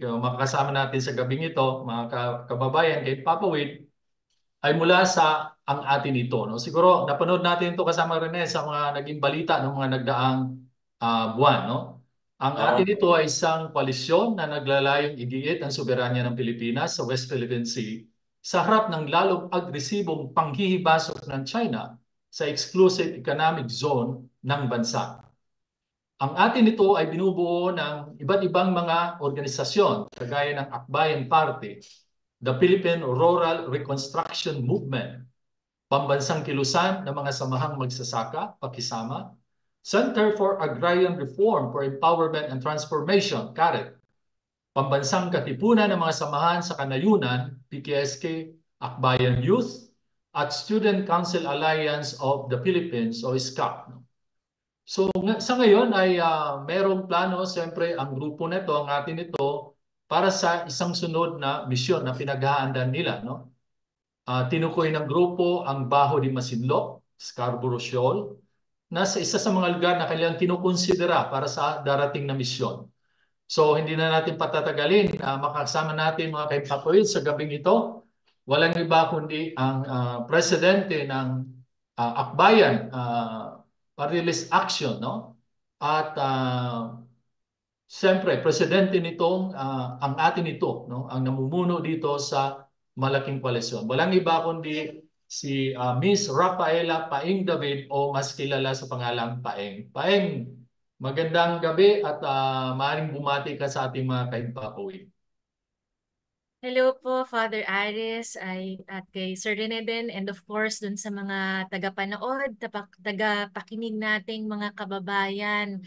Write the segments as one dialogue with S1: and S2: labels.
S1: makakasama natin sa gabing ito, mga kababayan, kay Papa Wade, ay mula sa ang atin ito. No? Siguro napanood natin ito kasama rin sa mga naging balita ng mga nagdaang buwan. No? Ang atin
S2: Oo.
S1: ito ay isang koalisyon na naglalayong igiit ang soberanya ng Pilipinas sa West Philippine Sea sa harap ng lalong agresibong panghihibasok ng China sa exclusive economic zone ng bansa. Ang atin ito ay binubuo ng iba't ibang mga organisasyon kagaya ng Akbayan Party, the Philippine Rural Reconstruction Movement, Pambansang Kilusan ng mga Samahang Magsasaka, Pakisama, Center for Agrarian Reform for Empowerment and Transformation, CARET, Pambansang Katipunan ng mga Samahan sa Kanayunan, PKSK, Akbayan Youth, at Student Council Alliance of the Philippines o SCAP. So sa ngayon ay merong plano, siyempre ang grupo nito, ang atin ito, para sa isang sunod na misyon na pinaghahandaan nila. No? Tinukoy ng grupo ang Baho de Masinloc, Scarborough Shoal, na sa isa sa mga lugar na kailangang kinukonsidera para sa darating na misyon. So hindi na natin patatagalin, makasama natin mga kaipapoy sa gabing ito. Walang iba kundi ang presidente ng Akbayan, Party List Action, no? At siyempre, presidente nitong ang atin ito, no? Ang namumuno dito sa malaking koalisyon. Walang iba kundi si Miss Rafaela Paeng David o mas kilala sa pangalang Paeng. Paeng, magandang gabi at maaaring bumati ka sa ating mga kaimpapawid.
S3: Hello po, Father Aris, at kay Sir Rene din, and of course dun sa mga tagapanood, tagapakinig nating mga kababayan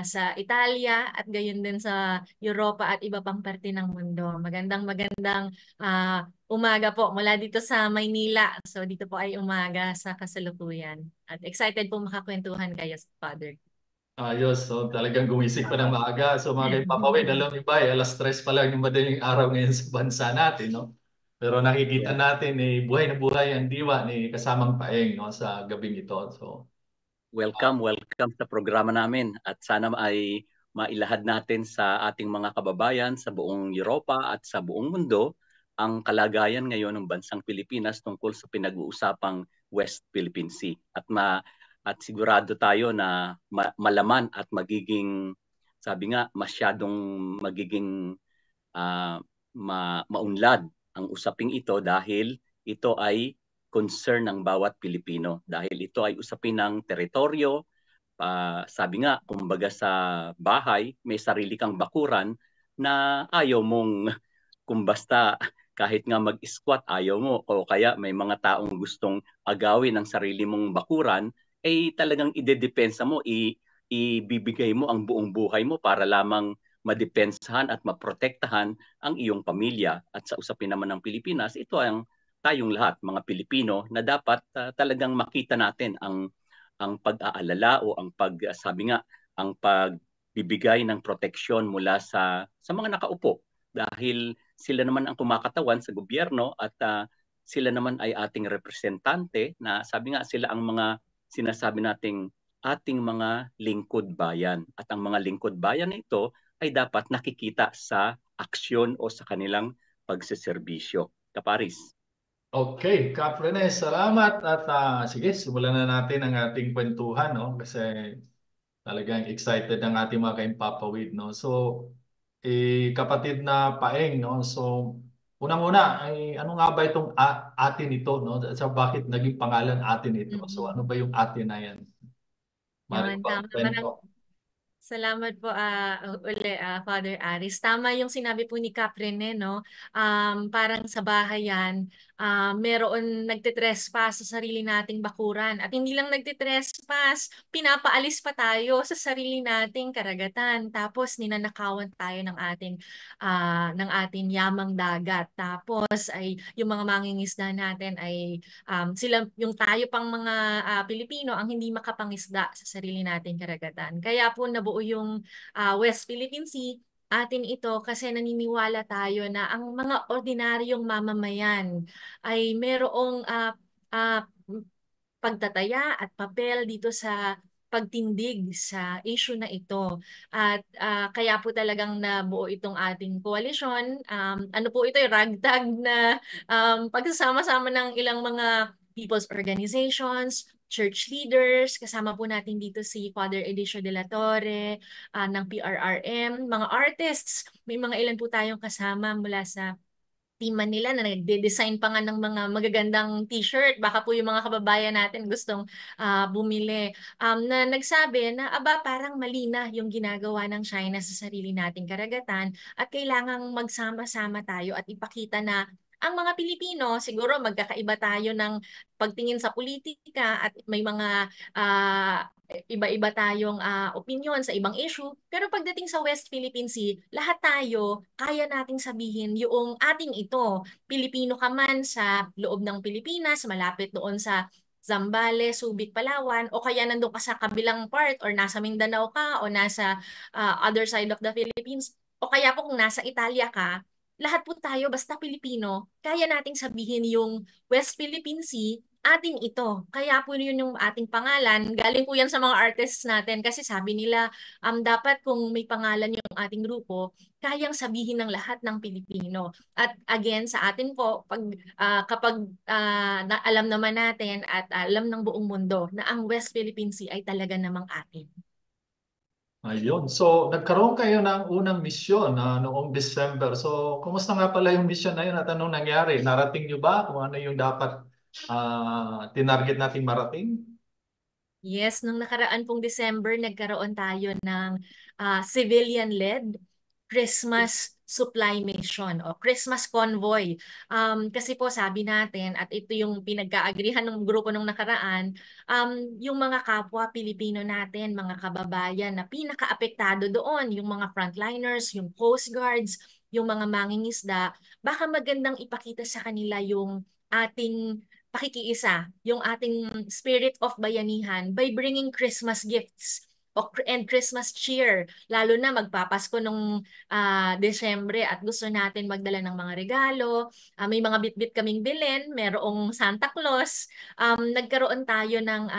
S3: sa Italia at gayon din sa Europa at iba pang parte ng mundo. Magandang umaga po mula dito sa Maynila. So dito po ay umaga sa kasalukuyan. At excited po makakwentuhan kayo, Father.
S1: Ayos, so talagang gumising pa ng maaga. So mga kaimpapawid, alam niyo ba, alas 3 pa lang yung madaling araw ngayon sa bansa natin, no? Pero nakikita
S2: Yes.
S1: natin buhay na buhay ang diwa ni kasamang Paeng, no, sa gabing ito. So
S2: Welcome sa programa namin at sana ay mailahad natin sa ating mga kababayan sa buong Europa at sa buong mundo ang kalagayan ngayon ng bansang Pilipinas tungkol sa pinag-uusapang West Philippine Sea at sigurado tayo na malaman at magiging sabi nga masyadong magiging maunlad ang usaping ito dahil ito ay concern ng bawat Pilipino dahil ito ay usapin ng teritoryo. Sabi nga, kumbaga sa bahay, may sarili kang bakuran na ayaw mong, kung basta kahit nga mag-squat, ayaw mo, o kaya may mga taong gustong agawin ang sarili mong bakuran, ay talagang idedepensa mo, ibibigay mo ang buong buhay mo para lamang madepensahan at maprotektahan ang iyong pamilya. At sa usapin naman ng Pilipinas, ito ang tayong lahat, mga Pilipino, na dapat talagang makita natin ang pag-aalala o sabi nga, ang pagbibigay ng proteksyon mula sa mga nakaupo. Dahil sila naman ang kumakatawan sa gobyerno at sila naman ay ating representante na sabi nga sila ang mga sinasabi nating ating mga lingkod bayan. At ang mga lingkod bayan na ito ay dapat nakikita sa aksyon o sa kanilang pagseserbisyo. Kaparis.
S1: okay, Kaprenes, salamat at sige, simulan na natin ang ating kwentuhan, no? Kasi talagang excited ang ating mga kaimpapawid, no? So, kapatid na Paeng, no? So, unang-una, ay ano nga ba itong atin ito, no? So, bakit naging pangalan atin ito? So, ano ba yung atin na yan? Mari
S3: Yun,
S1: ba
S3: tama.
S1: kwento?
S3: Salamat po uli, Father Aris. Tama yung sinabi po ni Caprine, no? Parang sa bahayan, meron nagtitrespass sa sarili nating bakuran. At hindi lang nagtitrespass, pinapaalis pa tayo sa sarili nating karagatan. Tapos ninanakawan tayo ng ating yamang dagat. Tapos ay yung mga mangingisda natin ay yung tayo pang mga Pilipino ang hindi makapangisda sa sarili nating karagatan. Kaya po nabuo yung West Philippine Sea atin ito kasi naniniwala tayo na ang mga ordinaryong mamamayan ay merong pagtataya at papel dito sa pagtindig sa issue na ito. At kaya po talagang nabuo itong ating koalisyon. Ano po ito, ragtag na pagsasama-sama ng ilang mga people's organizations, church leaders, kasama po natin dito si Father Elicio de la Torre, ng PRRM, mga artists, may mga ilan po tayong kasama mula sa team nila na nagde-design pa nga ng mga magagandang t-shirt. Baka po yung mga kababayan natin gustong bumili. Na nagsabi na aba parang mali na yung ginagawa ng China sa sarili nating karagatan at kailangang magsama-sama tayo at ipakita na ang mga Pilipino, siguro magkakaiba tayo ng pagtingin sa politika at may mga iba-iba tayong opinion sa ibang issue. Pero pagdating sa West Philippine Sea, lahat tayo kaya nating sabihin yung ating ito. Pilipino ka man sa loob ng Pilipinas, malapit doon sa Zambales, Subic, Palawan, o kaya nandun ka sa kabilang part or nasa Mindanao ka o nasa other side of the Philippines, o kaya po kung nasa Italia ka, lahat po tayo, basta Pilipino, kaya nating sabihin yung West Philippine Sea, atin ito. Kaya po yun yung ating pangalan. Galing po yan sa mga artists natin kasi sabi nila, dapat kung may pangalan yung ating grupo, kayang sabihin ng lahat ng Pilipino. At again, sa atin po, kapag alam naman natin at alam ng buong mundo na ang West Philippine Sea ay talaga namang atin.
S1: Ayun. So, nagkaroon kayo ng unang misyon noong December. So, kumusta nga pala yung mission na yun at anong nangyari? Narating nyo ba kung ano yung dapat tinarget natin marating?
S3: Yes, nung nakaraan pong December, nagkaroon tayo ng civilian-led Christmas supply mission o Christmas convoy. Kasi po sabi natin, at ito yung pinagkaagrihan ng grupo nung nakaraan, yung mga kapwa Pilipino natin, mga kababayan na pinaka-apektado doon, yung mga frontliners, yung Coast Guards, yung mga mangingisda, baka magandang ipakita sa kanila yung ating pakikiisa, yung ating spirit of bayanihan by bringing Christmas gifts and Christmas cheer. Lalo na magpapasko nung Desyembre at gusto natin magdala ng mga regalo. May mga bitbit kaming bilin, merong Santa Claus. Nagkaroon tayo ng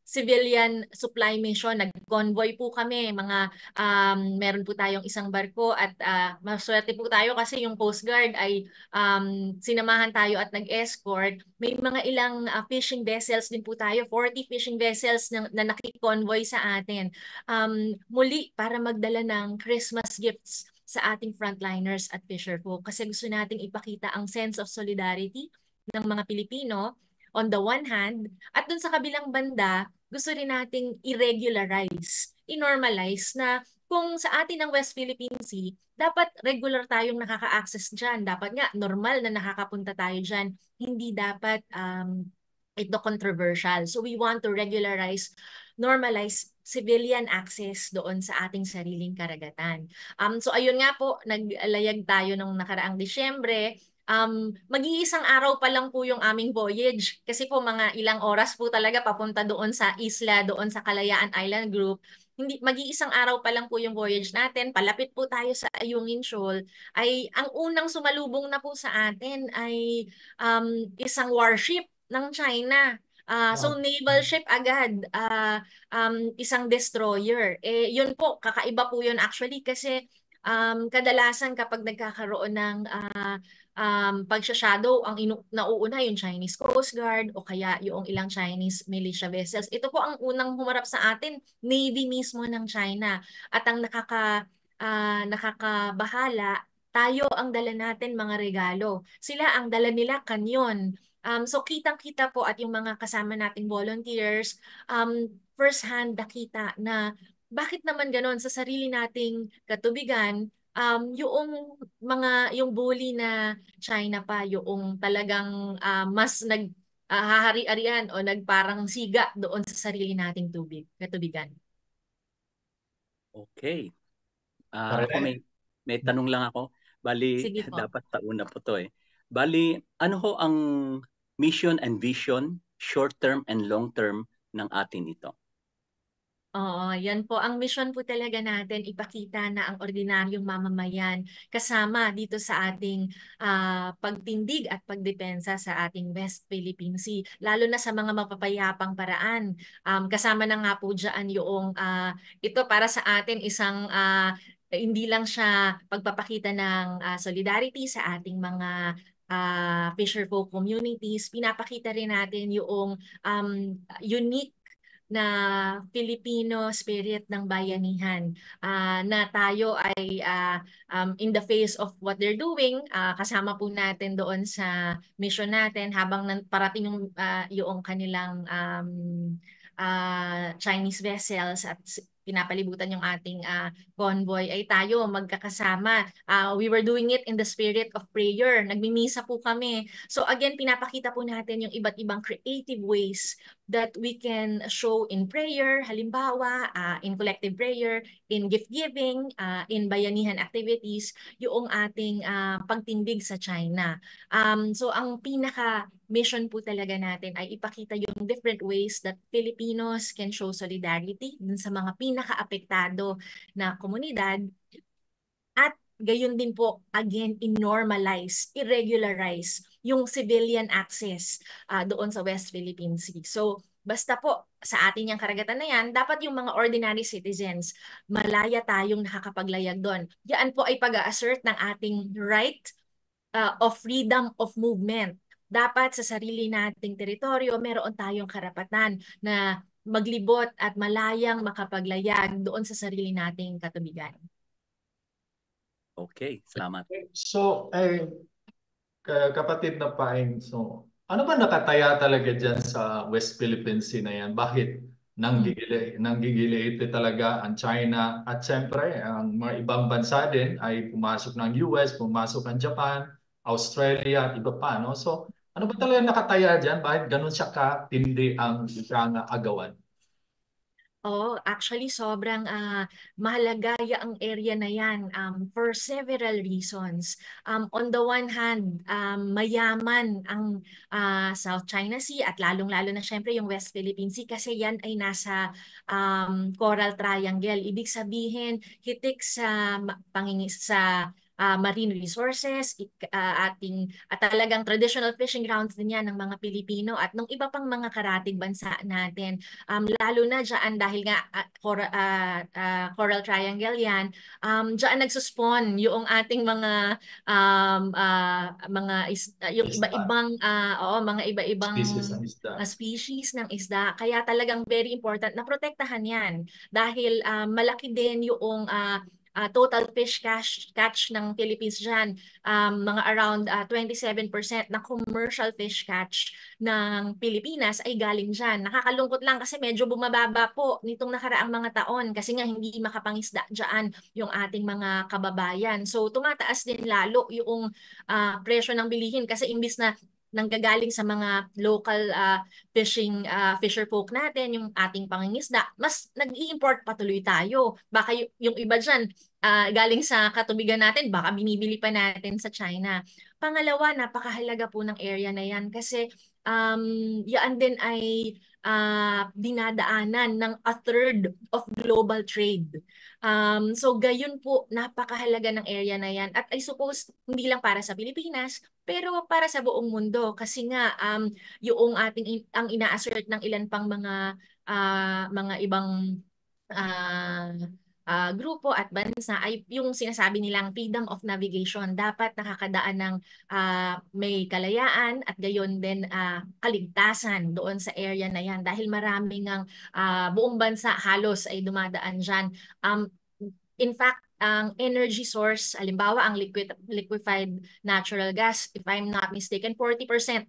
S3: civilian supply mission. Nag-convoy po kami. Meron po tayong isang barko at maswerte po tayo kasi yung Coast Guard ay sinamahan tayo at nag-escort. May mga ilang fishing vessels din po tayo, 40 fishing vessels na nakikonvoy sa atin. Muli para magdala ng Christmas gifts sa ating frontliners at fisher folk kasi gusto nating ipakita ang sense of solidarity ng mga Pilipino on the one hand, at dun sa kabilang banda, gusto rin nating i-regularize, i-normalize na kung sa atin ng West Philippine Sea, dapat regular tayong nakaka-access dyan. Dapat nga, normal na nakakapunta tayo dyan. Hindi dapat ito controversial. So we want to regularize, normalize civilian access doon sa ating sariling karagatan. So ayun nga po, naglayag tayo nung nakaraang Disyembre. Mag-iisang araw pa lang po yung aming voyage kasi po mga ilang oras po talaga papunta doon sa isla, doon sa Kalayaan Island Group. Hindi, mag-iisang araw pa lang po yung voyage natin. Palapit po tayo sa Ayungin Shoal. Ay ang unang sumalubong na po sa atin ay isang warship ng China. So naval ship agad, isang destroyer. Yun po, kakaiba po yun actually kasi kadalasan kapag nagkakaroon ng pagsha-shadow, ang nauuna yung Chinese Coast Guard o kaya yung ilang Chinese militia vessels. Ito po ang unang humarap sa atin, Navy mismo ng China. At ang nakakabahala, tayo ang dala natin mga regalo. Sila ang dala nila kanyon. So kitang-kita po at yung mga kasama nating volunteers, first hand nakita na bakit naman ganon sa sarili nating katubigan, yung bully na China pa, yung talagang mas hahari-arian o nagparang siga doon sa sarili nating katubigan.
S2: Okay.
S1: Correct.
S2: Ako may tanong lang ako. Bali,
S3: Sige po.
S2: dapat tauna po to eh. Bali, ano ho ang mission and vision, short term and long term ng atin ito?
S3: Oo, yan po. Ang mission po talaga natin, ipakita na ang ordinaryong mamamayan kasama dito sa ating pagtindig at pagdepensa sa ating West Philippine Sea, lalo na sa mga mapapayapang paraan. Kasama na nga po dyan yung ito para sa atin isang hindi lang siya pagpapakita ng solidarity sa ating mga fisherfolk communities, pinapakita rin natin yung unique na Filipino spirit ng bayanihan, na tayo ay in the face of what they're doing, kasama po natin doon sa mission natin habang parating yung kanilang Chinese vessels at pinapalibutan yung ating convoy, ay tayo magkakasama. We were doing it in the spirit of prayer. Nagmimisa po kami. So again, pinapakita po natin yung iba't ibang creative ways that we can show in prayer, halimbawa, in collective prayer, in gift giving, in bayanihan activities, yung ating pagtindig sa China. So ang pinaka mission po talaga natin ay ipakita yung different ways that Filipinos can show solidarity dun sa mga pinaka-apektado na komunidad, at gayon din po, again, i-normalize, i-regularize yung civilian access doon sa West Philippine Sea. So, basta po sa atin yung karagatan na yan, dapat yung mga ordinary citizens, malaya tayong nakakapaglayag doon. Yan po ay pag-assert ng ating right of freedom of movement. Dapat sa sarili nating teritoryo, meron tayong karapatan na maglibot at malayang makapaglayag doon sa sarili nating katubigan.
S2: Okay, salamat.
S1: So, kapatid na Paeng, so ano ba nakataya talaga dyan sa West Philippine Sea na yan? Bakit nanggigili ito talaga ang China? At siyempre, ang mga ibang bansa din ay pumasok ng US, pumasok ang Japan, Australia at iba pa. No? So, ano ba talaga nakataya dyan? Bakit ganun siya katindi ang agawan?
S3: Oh, actually sobrang mahalaga ang area na yan for several reasons. On the one hand, mayaman ang South China Sea at lalong-lalo na syempre yung West Philippine Sea kasi yan ay nasa Coral Triangle. Ibig sabihin, hitik sa marine resources, at talagang traditional fishing grounds din yan ng mga Pilipino at ng iba pang mga karatig bansa natin. Lalo na dyan dahil nga Coral Triangle yan, dyan nagsuspawn yung ating yung iba-ibang mga iba-ibang
S1: Species ng isda.
S3: species ng isda. Kaya talagang very important na protektahan yan dahil malaki din yung total fish catch ng Philippines dyan. Mga around 27% ng commercial fish catch ng Pilipinas ay galing dyan. Nakakalungkot lang kasi medyo bumababa po nitong nakaraang mga taon kasi nga hindi makapangisda dyan yung ating mga kababayan. So tumataas din lalo yung presyo ng bilihin kasi imbis na nanggagaling sa mga local fisher folk natin, yung ating pangingisda, mas nag-i-import patuloy tayo. Baka yung iba dyan, galing sa katubigan natin, baka binibili pa natin sa China. Pangalawa, napakahalaga po ng area na yan kasi yan din ay dinadaanan ng a third of global trade. So gayon po, napakahalaga ng area na yan. At I suppose, hindi lang para sa Pilipinas, pero para sa buong mundo. Kasi nga, yung ang ina-assert ng ilan pang mga ibang uh, grupo at bansa ay yung sinasabi nilang freedom of navigation. Dapat nakakadaan ng may kalayaan at gayon din kaligtasan doon sa area na yan dahil maraming ang buong bansa halos ay dumadaan dyan. In fact, ang energy source, halimbawa ang liquefied natural gas, if I'm not mistaken, 40%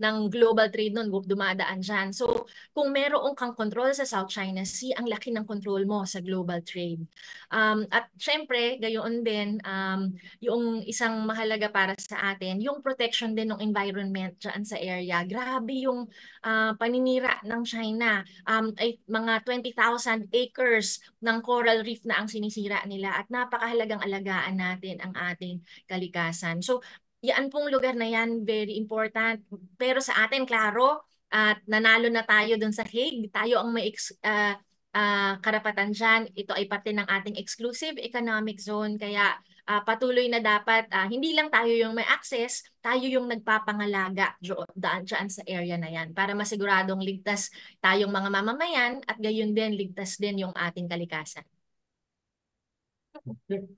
S3: ng global trade nun dumadaan dyan. So, kung meron kang control sa South China Sea, ang laki ng control mo sa global trade. At syempre, gayon din, yung isang mahalaga para sa atin, yung protection din ng environment dyan sa area. Grabe yung paninira ng China. Ay mga 20,000 acres ng coral reef na ang sinisira nila at napakahalagang alagaan natin ang ating kalikasan. So, yan pong lugar na yan, very important. Pero sa atin, klaro, at nanalo na tayo dun sa Hague. Tayo ang may karapatan dyan. Ito ay parte ng ating exclusive economic zone. Kaya patuloy na dapat hindi lang tayo yung may access, tayo yung nagpapangalaga dyan sa area na yan para masiguradong ligtas tayong mga mamamayan at gayon din ligtas din yung ating kalikasan.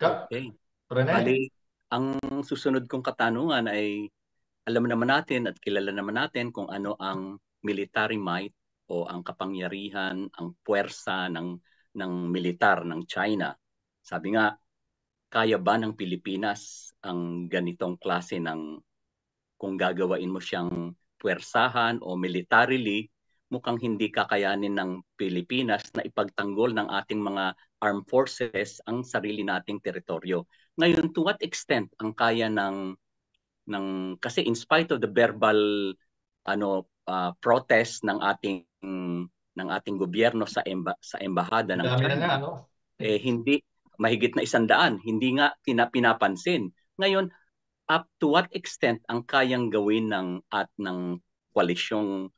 S2: Okay.
S1: Rene?
S2: Bali, ang susunod kong katanungan ay alam naman natin at kilala naman natin kung ano ang military might o ang kapangyarihan, ang puwersa ng militar ng China. Sabi nga, kaya ba ng Pilipinas ang ganitong klase ng kung gagawain mo siyang puwersahan o militarily, mukhang hindi kakayanin ng Pilipinas na ipagtanggol ng ating mga armed forces ang sarili nating teritoryo. Ngayon, to what extent ang kaya ng kasi in spite of the verbal protest ng ating gobyerno sa embahada ng
S1: Dami na
S2: China,
S1: nga, no?
S2: hindi mahigit na 100, hindi nga pinapansin. Ngayon, up to what extent ang kayang gawin ng koalisyong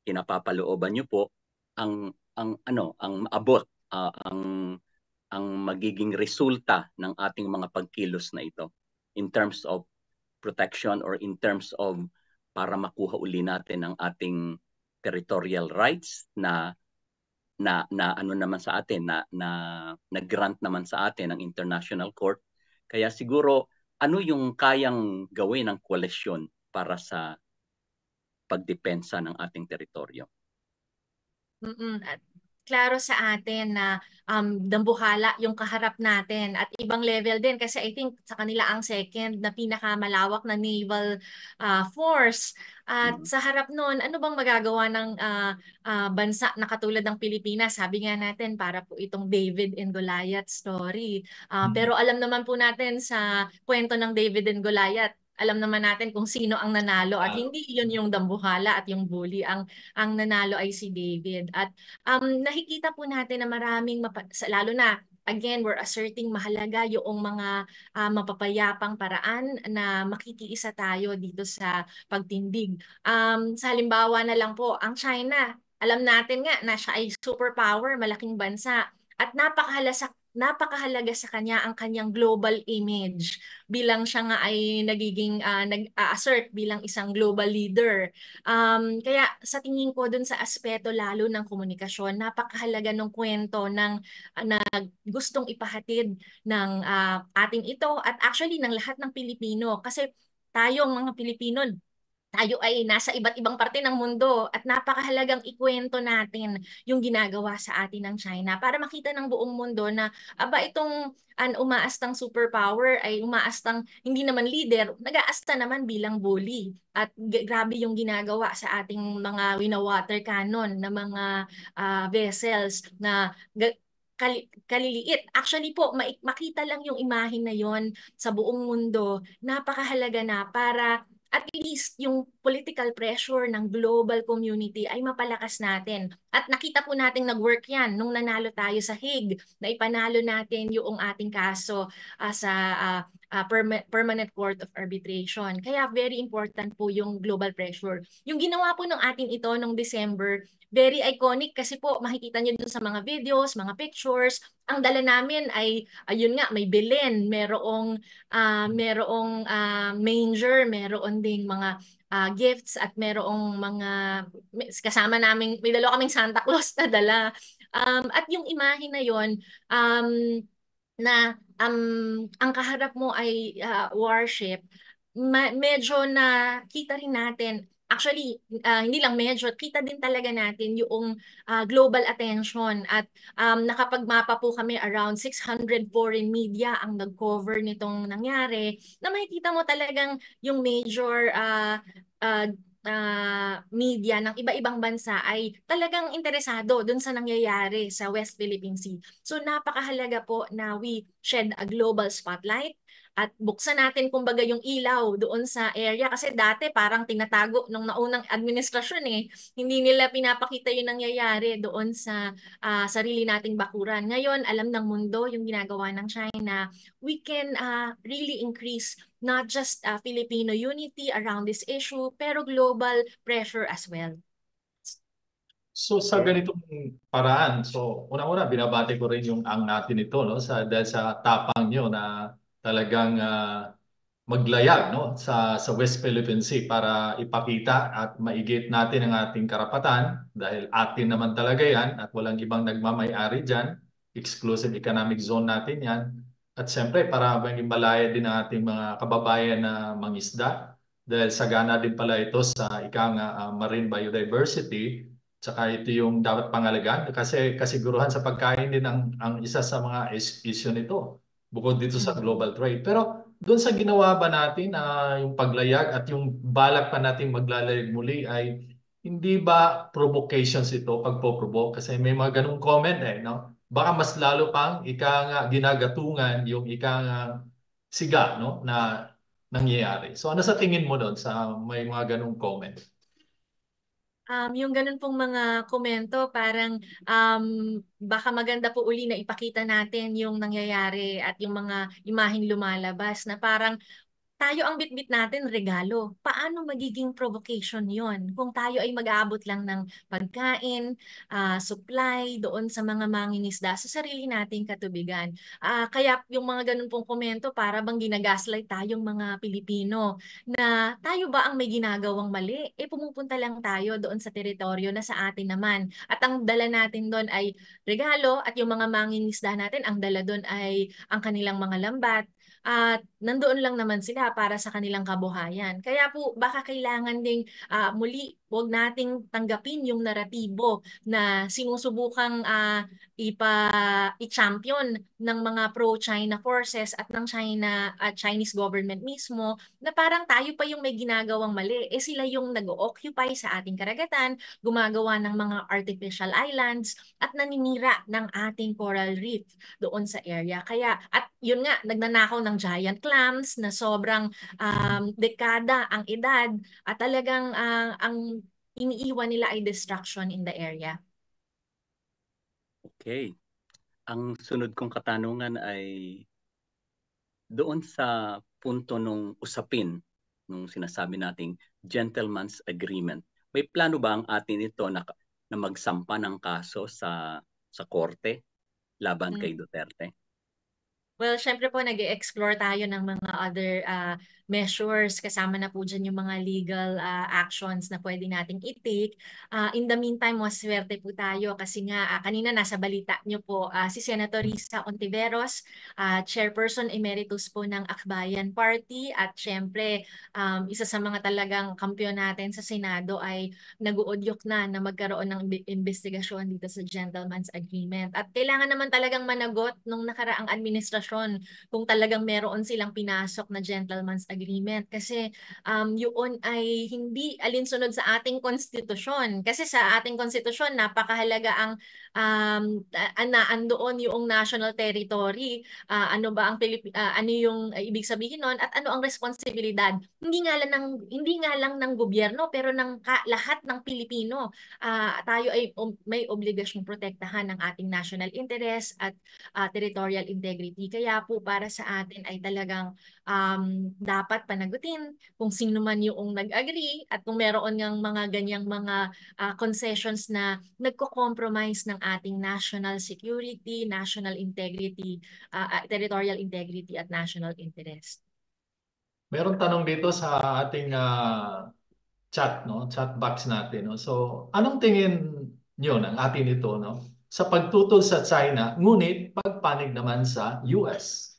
S2: pinapapalooban niyo po ang maabot ang magiging resulta ng ating mga pagkilos na ito in terms of protection or in terms of para makuha uli natin ang ating territorial rights na ano naman sa atin na grant naman sa atin ng International Court. Kaya siguro ano yung kayang gawin ng koalisyon para sa pagdepensa ng ating teritoryo?
S3: At klaro sa atin na dambuhala yung kaharap natin at ibang level din kasi I think sa kanila ang second na pinakamalawak na naval force. At sa harap nun, ano bang magagawa ng bansa na katulad ng Pilipinas? Sabi nga natin para po itong David and Goliath story. Pero alam naman po natin sa kwento ng David and Goliath, alam naman natin kung sino ang nanalo at hindi yun yung dambuhala at yung bully. Ang nanalo ay si David. At nakikita po natin na maraming, lalo na, again, we're asserting mahalaga yung mga mapapayapang paraan na makikiisa tayo dito sa pagtindig. Sa halimbawa na lang po, ang China, alam natin nga na siya ay superpower, malaking bansa. At napakahalaga sa kanya ang kanyang global image bilang siya nga ay nag-assert bilang isang global leader. Kaya sa tingin ko dun sa aspeto lalo ng komunikasyon, napakahalaga ng kwento na gustong ipahatid ng ating ito at actually ng lahat ng Pilipino. Kasi tayong mga Pilipino, tayo ay nasa iba't ibang parte ng mundo at napakahalagang ikwento natin yung ginagawa sa atin ng China para makita ng buong mundo na itong umaastang superpower ay umaastang hindi naman leader, nag-aasta naman bilang bully. At grabe yung ginagawa sa ating mga wina-water cannon na mga vessels na kaliliit. Actually po, makita lang yung imahe na yon sa buong mundo, napakahalaga na para at least yung political pressure ng global community ay mapalakas natin. At nakita po natin nag-work yan nung nanalo tayo sa Hague, na ipanalo natin yung ating kaso sa Permanent Court of Arbitration. Kaya very important po yung global pressure. Yung ginawa po ng atin ito nung December, very iconic kasi po makikita nyo dun sa mga videos, mga pictures, ang dala namin ay, ayun nga, may Belen, merong manger, meron ding mga gifts at merong mga kasama namin, may dalawa kaming Santa Claus na dala. At yung imahe na yon na ang kaharap mo ay warship, medyo nakita rin natin. Actually, hindi lang medyo, kita din talaga natin yung global attention at nakapagmapa po kami around 600 foreign media ang nag-cover nitong nangyari na makikita mo talagang yung major media ng iba-ibang bansa ay talagang interesado dun sa nangyayari sa West Philippine Sea. So napakahalaga po na we shed a global spotlight at buksan natin kumbaga yung ilaw doon sa area kasi dati parang tinatago nung naunang administrasyon Hindi nila pinapakita yung nangyayari doon sa sarili nating bakuran. Ngayon, alam ng mundo yung ginagawa ng China. We can really increase not just Filipino unity around this issue, pero global pressure as well.
S1: So sa ganitong paraan, so una-una binabati ko rin yung ang natin ito, no, dahil sa tapang nyo na talagang maglayag, no, sa West Philippine Sea para ipakita at maigit natin ang ating karapatan dahil atin naman talaga yan at walang ibang nagmamay-ari dyan. Exclusive economic zone natin yan. At siyempre para maging malaya din ang ating mga kababayan na mangisda dahil sagana din pala ito sa marine biodiversity. Tsaka ito yung dapat pangalagaan kasi kasiguruhan sa pagkain din ang isa sa mga issue nito bukod dito sa global trade. Pero doon sa ginawa ba natin yung paglayag at yung balak pa natin maglalayag muli ay hindi ba provocations ito, pagpo-provoke? Kasi may mga ganung comment no? Baka mas lalo pang ginagatungan yung siga, no, na nangyayari. So ano sa tingin mo doon sa may mga ganung comment?
S3: Yung ganun pong mga komento, parang baka maganda po uli na ipakita natin yung nangyayari at yung mga imaheng lumalabas na parang tayo ang bitbit natin regalo. Paano magiging provocation yon kung tayo ay mag-aabot lang ng pagkain, supply doon sa mga mangingisda sa sarili nating katubigan. Kaya yung mga ganun pong komento para bang ginagaslight tayong mga Pilipino na tayo ba ang may ginagawang mali? Pumupunta lang tayo doon sa teritoryo na sa atin naman. At ang dala natin doon ay regalo at yung mga mangingisda natin, ang dala doon ay ang kanilang mga lambat at nandoon lang naman sila para sa kanilang kabuhayan. Kaya po baka kailangan ding muli huwag nating tanggapin yung naratibo na sinusubukang i-champion ng mga pro-China forces at ng China at Chinese government mismo na parang tayo pa yung may ginagawang mali. Sila yung nag-occupy sa ating karagatan, gumagawa ng mga artificial islands at naninira ng ating coral reef doon sa area. Kaya, at yun nga, nagnanakaw ng giant clams na sobrang dekada ang edad at talagang ang iniiwan nila ay destruction in the area.
S2: Okay. Ang sunod kong katanungan ay doon sa punto nung usapin, nung sinasabi nating gentleman's agreement. May plano ba ang atin ito na magsampa ng kaso sa korte laban kay Duterte?
S3: Well, syempre po nag-explore tayo ng mga other measures. Kasama na po dyan yung mga legal actions na pwede nating i-take. In the meantime, maswerte po tayo kasi nga kanina nasa balita nyo po si Senator Risa Ontiveros, Chairperson Emeritus po ng Akbayan Party at syempre isa sa mga talagang kampiyon natin sa Senado ay nag-uudyok na magkaroon ng investigasyon dito sa Gentleman's Agreement. At kailangan naman talagang managot nung nakaraang administrasyon kung talagang meron silang pinasok na gentleman's agreement kasi yun ay hindi alinsunod sa ating konstitusyon kasi sa ating konstitusyon napakahalaga ang andoon yung national territory, ano ba ang ano yung ibig sabihin nun at ano ang responsibilidad hindi nga lang ng gobyerno pero ng lahat ng Pilipino. Tayo ay may obligasyong protektahan ng ating national interest at territorial integrity. Kaya po para sa atin ay talagang dapat panagutin kung sino man yung nag-agree at kung meron ng mga ganyang mga concessions na nagko-compromise ng ating national security, national integrity, territorial integrity at national interest.
S1: Meron tanong dito sa ating chat, no? Chat box natin, no? So, anong tingin niyo ng atin ito, no? Sa pagtutol sa China, ngunit pagpanig naman sa US.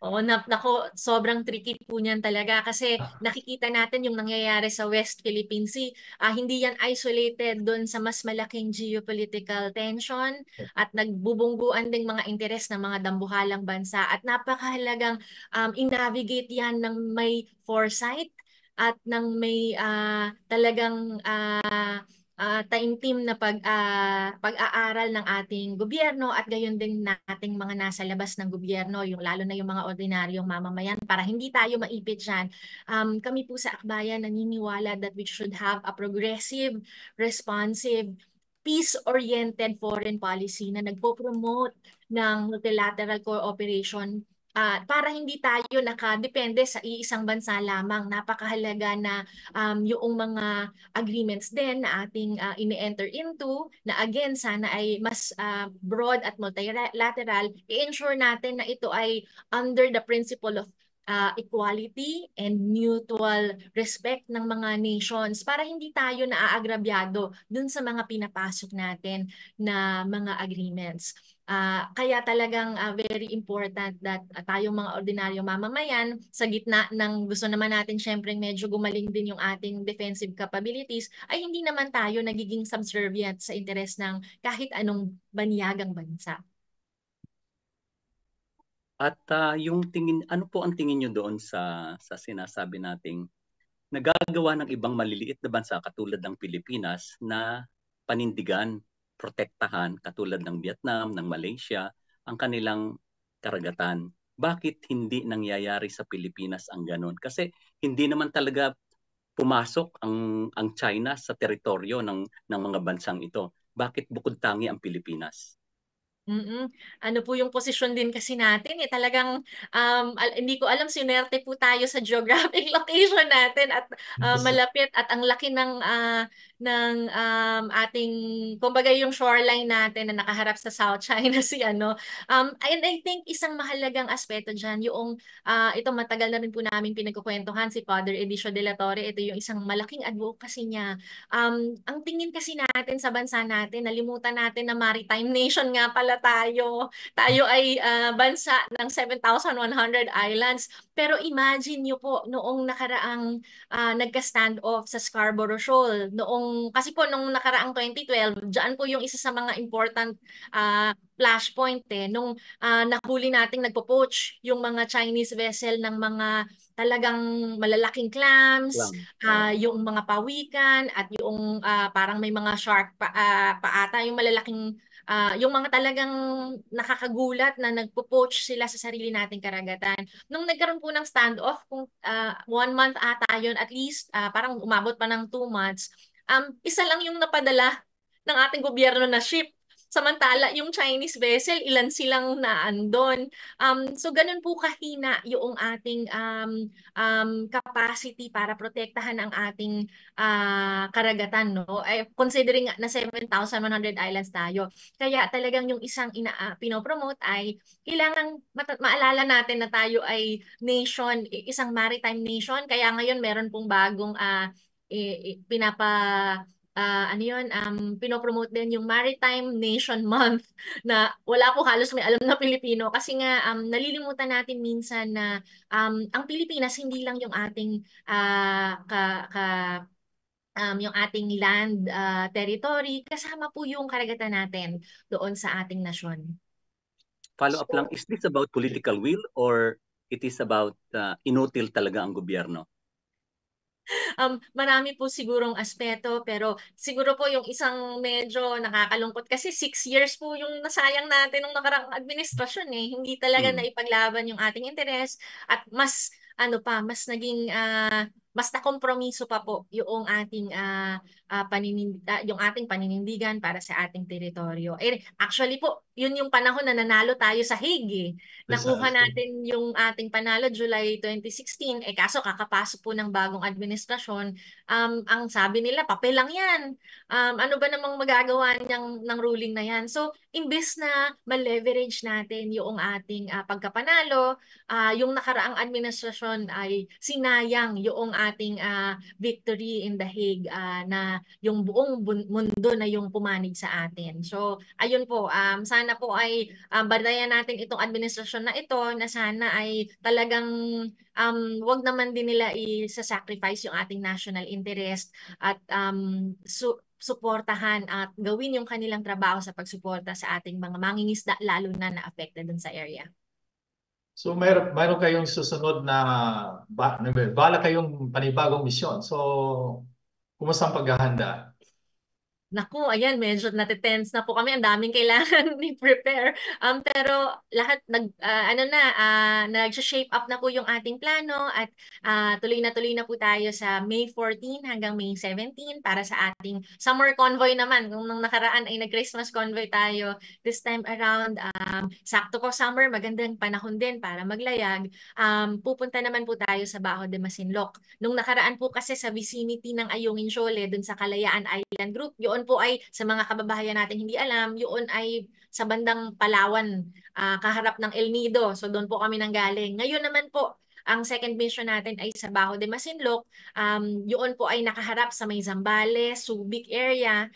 S3: Oo, nako, sobrang tricky po niyan talaga kasi nakikita natin yung nangyayari sa West Philippine Sea. Hindi yan isolated doon sa mas malaking geopolitical tension at nagbubungguan ding mga interes ng mga dambuhalang bansa at napakahalagang i-navigate yan ng may foresight at ng may talagang taimtim na pag-aaral ng ating gobyerno at gayon din nating mga nasa labas ng gobyerno, yung lalo na yung mga ordinaryong mamamayan para hindi tayo maipit dyan. Kami po sa Akbayan naniniwala that we should have a progressive, responsive, peace-oriented foreign policy na nagpo-promote ng multilateral cooperation para hindi tayo nakadepende sa iisang bansa lamang. Napakahalaga na yung mga agreements din na ating ini-enter into, na again, sana ay mas broad at multilateral, i-ensure natin na ito ay under the principle of equality and mutual respect ng mga nations para hindi tayo naaagrabyado dun sa mga pinapasok natin na mga agreements. Kaya talagang very important that tayong mga ordinaryong mamamayan sa gitna ng gusto naman natin syempre medyo gumaling din yung ating defensive capabilities, ay hindi naman tayo nagiging subservient sa interes ng kahit anong banyagang bansa.
S2: At ano po ang tingin niyo doon sa sinasabi nating nagagawa ng ibang maliliit na bansa katulad ng Pilipinas na panindigan, protektahan katulad ng Vietnam, ng Malaysia, ang kanilang karagatan. Bakit hindi nangyayari sa Pilipinas ang ganun? Kasi hindi naman talaga pumasok ang China sa teritoryo ng mga bansang ito. Bakit bukod tangi ang Pilipinas?
S3: Mm-mm. Ano po yung posisyon din kasi natin eh, talagang hindi ko alam, sinerte po tayo sa geographic location natin at malapit at ang laki ng ating, kumbaga yung shoreline natin na nakaharap sa South China Sea, ano. And I think isang mahalagang aspeto diyan yung ito matagal na rin po namin pinagkukwentuhan si Father Edicio de la Torre. Ito yung isang malaking advocacy niya. Ang tingin kasi natin sa bansa natin, nalimutan natin na maritime nation nga pala tayo. Tayo ay bansa ng 7,100 islands. Pero imagine nyo po, noong nakaraang nagka-standoff sa Scarborough Shoal, kasi po nung nakaraang 2012, dyan po yung isa sa mga important flashpoint nung nahuli nating nagpo-poach yung mga Chinese vessel ng mga talagang malalaking clams,
S2: Lang.
S3: yung mga pawikan at yung parang may mga shark pa ata, yung malalaking yung mga talagang nakakagulat na nagpo-poach sila sa sarili nating karagatan. Nung nagkaroon po ng standoff, kung 1 month ata yun, at least parang umabot pa ng 2 months, isa lang yung napadala ng ating gobyerno na ship. Samantala, yung Chinese vessel, ilan silang naandon. So, ganun po kahina yung ating capacity para protektahan ang ating karagatan, no? Considering na 7,100 islands tayo. Kaya talagang yung isang pinopromote ay kailangan maalala natin na tayo ay nation, isang maritime nation. Kaya ngayon meron pong bagong ano yun, pinopromote din yung Maritime Nation Month na wala po halos may alam na Pilipino kasi nga nalilimutan natin minsan na ang Pilipinas hindi lang yung ating yung ating land territory, kasama po yung karagatan natin doon sa ating nasyon.
S2: Follow up lang, is this about political will or it is about inutil talaga ang gobyerno?
S3: Marami po sigurong aspeto, pero siguro po yung isang medyo nakakalungkot kasi 6 years po yung nasayang natin ng nakarang administrasyon eh. Hindi talaga naipaglaban yung ating interes at mas mas naging mas nakompromiso pa po yung ating yung ating paninindigan para sa ating teritoryo. Actually po, yun yung panahon na nanalo tayo sa Hague eh. Nakuha natin yung ating panalo July 2016, kaso kakapasok po ng bagong administrasyon. Ang sabi nila, papel lang yan. Ano ba namang magagawa ng ruling na yan? So, imbes na ma-leverage natin yung ating pagkapanalo, yung nakaraang administrasyon ay sinayang yung ating victory in The Hague, na yung buong mundo na yung pumanig sa atin. So, ayun po, sana po ay banayan natin itong administrasyon na ito na sana ay talagang wag naman din nila i-sacrifice yung ating national interest at suportahan at gawin yung kanilang trabaho sa pagsuporta sa ating mga mangingisda lalo na affected dun sa area.
S1: So mayroon kayong susunod na bala kayong panibagong misyon. So kumusta ang paghahanda?
S3: Naku, ayan, medyo natitense na po kami. Ang daming kailangan i-prepare. Pero lahat nag-shape up na po yung ating plano at tuloy na po tayo sa May 14 hanggang May 17 para sa ating summer convoy naman. Kung nung nakaraan ay nag-Christmas convoy tayo, this time around, sakto po summer, magandang panahon din para maglayag. Pupunta naman po tayo sa Bajo de Masinloc. Nung nakaraan po kasi sa vicinity ng Ayungin Siole, dun sa Kalayaan Island Group, yun po ay sa mga kababayan natin hindi alam, yun ay sa bandang Palawan, kaharap ng El Nido. So doon po kami nanggaling. Ngayon naman po, ang second mission natin ay sa Bajo de Masinloc. Yun po ay nakaharap sa may Zambales, Subic area.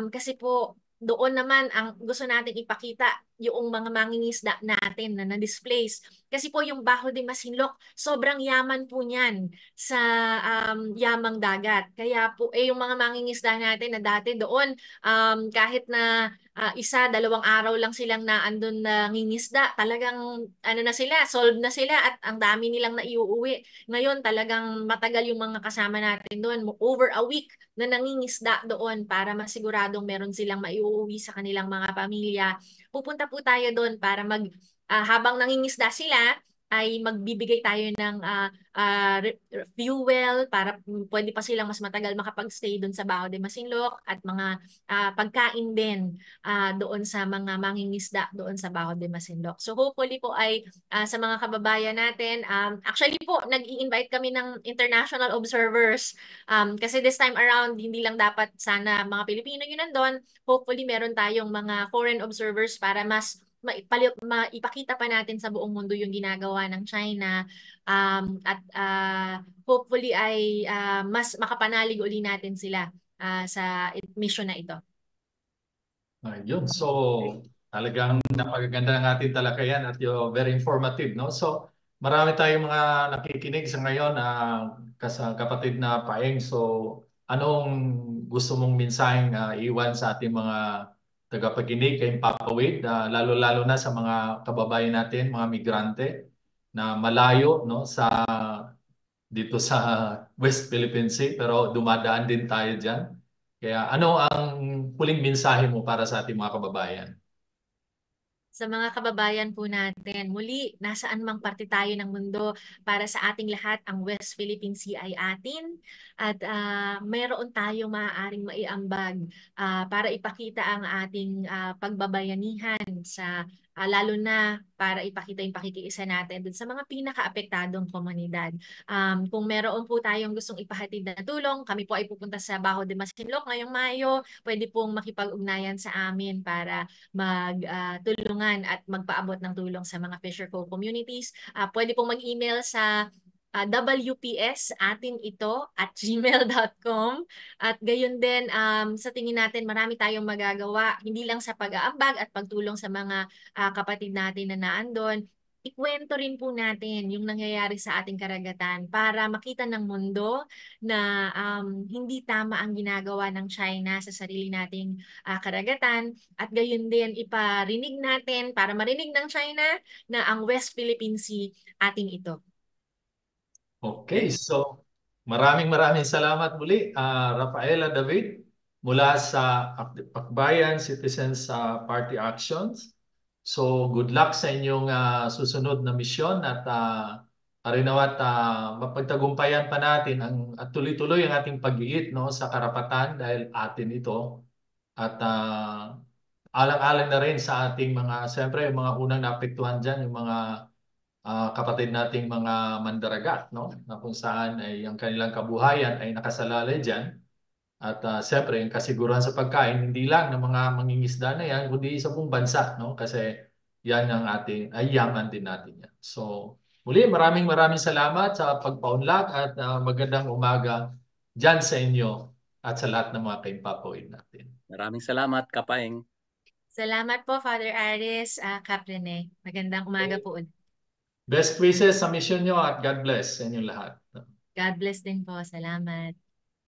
S3: Kasi po doon naman ang gusto natin ipakita yung mga mangingisda natin na na-displace. Kasi po yung Bajo de Masinloc, sobrang yaman po niyan sa yamang dagat. Kaya po yung mga mangingisda natin na dati doon, kahit na isa, dalawang araw lang silang naandun na ngingisda, talagang ano na sila, solved na sila at ang dami nilang naiuuwi. Ngayon talagang matagal yung mga kasama natin doon, over a week na nangingisda doon para masiguradong meron silang maiuuwi sa kanilang mga pamilya. Pupunta po tayo doon para habang nangingisda sila, ay magbibigay tayo ng fuel para pwede pa silang mas matagal makapag-stay doon sa Bajo de Masinloc at mga pagkain din doon sa mga mangingisda doon sa Bajo de Masinloc. So hopefully po ay sa mga kababayan natin, actually po nag-i-invite kami ng international observers kasi this time around hindi lang dapat sana mga Pilipino yun nandun. Hopefully meron tayong mga foreign observers para mas maipakita pa natin sa buong mundo yung ginagawa ng China at hopefully ay mas makapanalig uli natin sila sa mission na ito.
S1: Yun. So, talagang napakaganda ng ating talakayan at yung very informative, no? So, marami tayong mga nakikinig sa ngayon kapatid na Paeng. So, anong gusto mong mensaheng iwan sa ating mga tagapakinig kay Papa Wade, lalo-lalo na sa mga kababayan natin, mga migrante na malayo, no, dito sa West Philippine Sea, pero dumadaan din tayo diyan. Kaya ano ang huling mensahe mo para sa ating mga kababayan?
S3: Sa mga kababayan po natin, muli, nasaan mang parte tayo ng mundo, para sa ating lahat, ang West Philippine Sea ay atin at mayroon tayong maaaring maiambag para ipakita ang ating pagbabayanihan lalo na para ipakita yung pakikiisa natin dun sa mga pinakaapektadong komunidad. Kung meron po tayong gustong ipahatid na tulong, kami po ay pupunta sa Bajo de Masinloc ngayong Mayo. Pwede pong makipag-ugnayan sa amin para magtulungan at magpaabot ng tulong sa mga Fisher Folk communities. Pwede pong mag-email sa wpsatinito@gmail.com at gayon din sa tingin natin marami tayong magagawa hindi lang sa pag-aambag at pagtulong sa mga kapatid natin na naandon. Ikwento rin po natin yung nangyayari sa ating karagatan para makita ng mundo na hindi tama ang ginagawa ng China sa sarili nating karagatan at gayon din iparinig natin para marinig ng China na ang West Philippine Sea atin ito.
S1: Okay, so maraming salamat muli, Rafaela David, mula sa Akbayan Citizens Party Actions. So good luck sa inyong susunod na misyon at arinawat mapagtagumpayan pa natin at tuloy-tuloy ang ating pag-iit, no, sa karapatan dahil atin ito. At alang-alang na rin sa ating siyempre, yung mga unang naapektuhan dyan, yung mga kapatid nating mga mandaragat, no? Na kung saan ay ang kanilang kabuhayan ay nakasalalay dyan. At siyempre, yung kasiguruhan sa pagkain, hindi lang ng mga mangingisda na yan, kundi sa buong bansa, no? Kasi yan ay yaman din natin yan. So, muli, maraming salamat sa pagpaunlak at magandang umaga dyan sa inyo at sa lahat ng mga kaimpapawid natin.
S2: Maraming salamat, Kapaeng.
S3: Salamat po, Father Aris, Kap Rene. Magandang umaga po ulit.
S1: Best wishes sa mission nyo at God bless sa inyong lahat.
S3: God bless din po. Salamat.